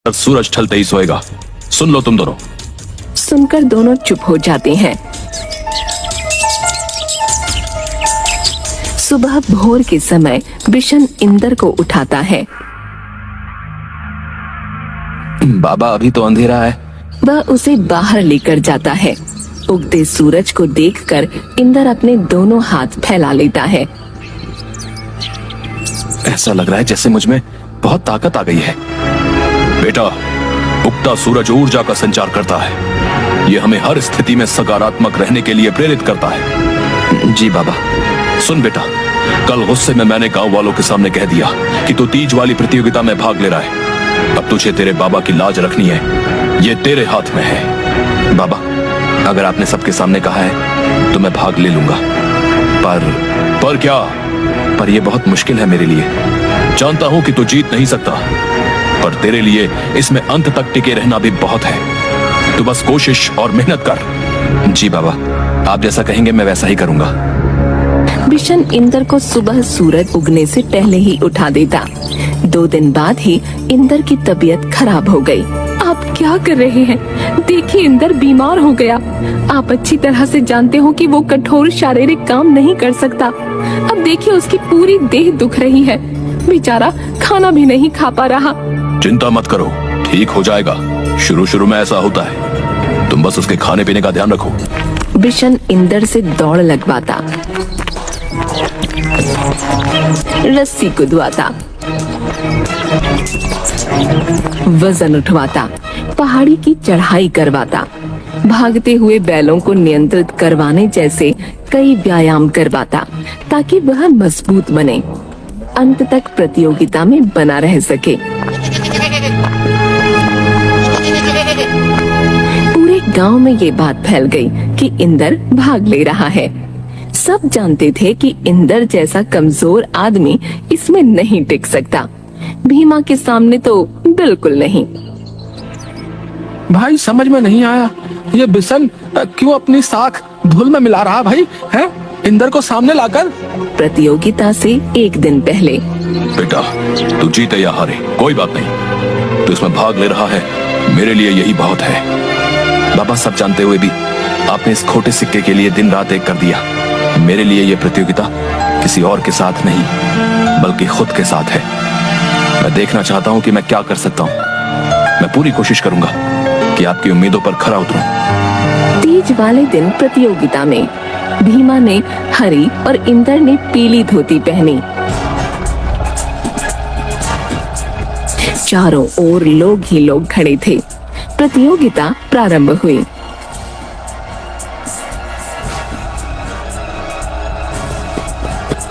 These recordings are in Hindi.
सूरज ढलते ही सोएगा। सुन लो तुम दोनों। सुनकर दोनों चुप हो जाते हैं। सुबह भोर के समय बिशन इंदर को उठाता है। बाबा अभी तो अंधेरा है। वह उसे बाहर लेकर जाता है। उगते सूरज को देखकर इंदर अपने दोनों हाथ फैला लेता है। ऐसा लग रहा है जैसे मुझ में बहुत ताकत आ गई है। बेटा, उगता सूरज ऊर्जा का संचार करता है। ये हमें हर स्थिति में सकारात्मक रहने के लिए प्रेरित करता है। जी बाबा। सुन बेटा, कल गुस्से में मैंने गांव वालों के सामने कह दिया कि तू तीज वाली प्रतियोगिता में भाग ले रहा है। अब तुझे तेरे बाबा की लाज रखनी है, ये तेरे हाथ में है। बाबा, अगर आपने सबके सामने कहा है तो मैं भाग ले लूंगा। पर क्या? पर यह बहुत मुश्किल है मेरे लिए। जानता हूं कि तू जीत नहीं सकता, पर तेरे लिए इसमें अंत तक टिके रहना भी बहुत है। तू बस कोशिश और मेहनत कर। जी बाबा, आप जैसा कहेंगे मैं वैसा ही करूंगा। बिशन इंदर को सुबह सूरज उगने से पहले ही उठा देता। 2 दिन बाद ही इंदर की तबीयत खराब हो गई। आप क्या कर रहे हैं? देखिए, इंदर बीमार हो गया। आप अच्छी तरह से जानते हो कि वो कठोर शारीरिक काम नहीं कर सकता। अब देखिए, उसकी पूरी देह दुख रही है। बेचारा खाना भी नहीं खा पा रहा। चिंता मत करो, ठीक हो जाएगा। शुरू में ऐसा होता है, तुम बस उसके खाने पीने का ध्यान रखो। बिशन इंदर से दौड़ लगवाता, रस्सी कुदवाता, वजन उठवाता, पहाड़ी की चढ़ाई करवाता, भागते हुए बैलों को नियंत्रित करवाने जैसे कई व्यायाम करवाता ताकि वह मजबूत बने, अंत तक प्रतियोगिता में बना रह सके। पूरे गांव में ये बात फैल गई कि इंदर भाग ले रहा है। सब जानते थे कि इंदर जैसा कमजोर आदमी इसमें नहीं टिक सकता। भीमा के सामने तो बिल्कुल नहीं। भाई समझ में नहीं आया, ये बिशन क्यों अपनी साख धूल में मिला रहा भाई है? इंदर को सामने लाकर। प्रतियोगिता से 1 दिन पहले। बेटा, तू जीते या हारे कोई बात नहीं, तू इसमें भाग ले रहा है, मेरे लिए यही बहुत है। बाबा, सब जानते हुए भी आपने इस खोटे सिक्के के लिए दिन रात एक कर दिया। मेरे लिए यह प्रतियोगिता किसी और के साथ नहीं बल्कि खुद के साथ है। मैं देखना चाहता हूं कि मैं क्या कर सकता हूं। मैं पूरी कोशिश करूंगा कि आपकी उम्मीदों पर खरा उतरूं। तीज वाले दिन प्रतियोगिता में भीमा ने हरी और इंदर ने पीली धोती पहनी। चारों ओर लोग ही लोग खड़े थे। प्रतियोगिता प्रारंभ हुई।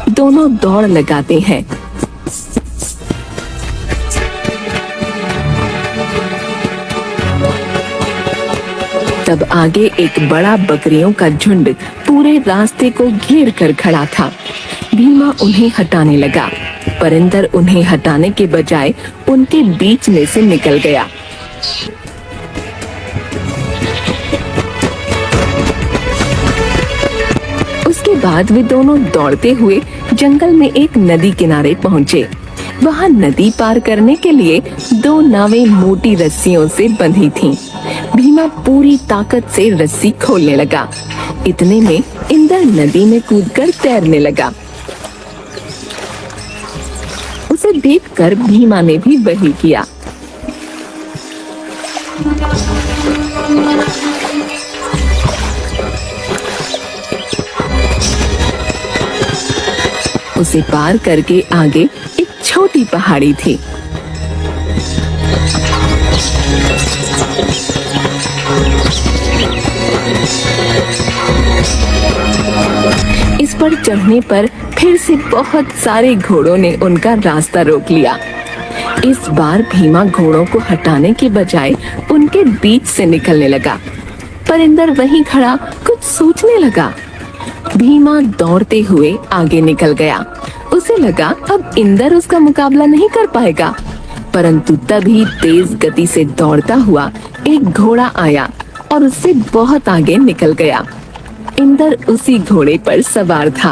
दोनों दौड़ लगाते हैं। तब आगे एक बड़ा बकरियों का झुंड पूरे रास्ते को घेर कर खड़ा था। भीमा उन्हें हटाने लगा, पर इंदर उन्हें हटाने के बजाय उनके बीच में से निकल गया। उसके बाद वे दोनों दौड़ते हुए जंगल में एक नदी किनारे पहुँचे। वहाँ नदी पार करने के लिए 2 नावें मोटी रस्सियों से बंधी थीं। भीमा पूरी ताकत से रस्सी खोलने लगा। इतने में इंदर नदी में कूदकर तैरने लगा। उसे देखकर भीमा ने भी वही किया। उसे पार करके आगे एक छोटी पहाड़ी थी। इस पर चढ़ने पर फिर से बहुत सारे घोड़ों ने उनका रास्ता रोक लिया। इस बार भीमा घोड़ों को हटाने के बजाय उनके बीच से निकलने लगा, पर इंदर वहीं खड़ा कुछ सोचने लगा। भीमा दौड़ते हुए आगे निकल गया। उसे लगा अब इंदर उसका मुकाबला नहीं कर पाएगा, परंतु तभी तेज गति से दौड़ता हुआ एक घोड़ा आया और उससे बहुत आगे निकल गया। इंदर उसी घोड़े पर सवार था।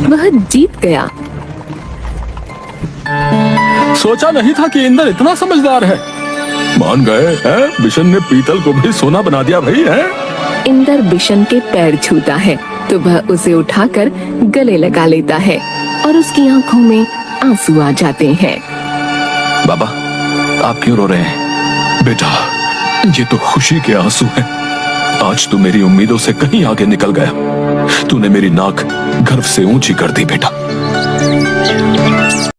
वह जीत गया। सोचा नहीं था कि इंद्र इतना समझदार है। मान गए हैं? बिशन ने पीतल को भी सोना बना दिया भाई है। इंद्र बिशन के पैर छूता है तो वह उसे उठाकर गले लगा लेता है और उसकी आंखों में आंसू आ जाते हैं। बाबा, आप क्यों रो रहे हैं? बेटा, ये तो खुशी के आंसू हैं। आज तू मेरी उम्मीदों से कहीं आगे निकल गया। तूने मेरी नाक गर्व से ऊंची कर दी बेटा।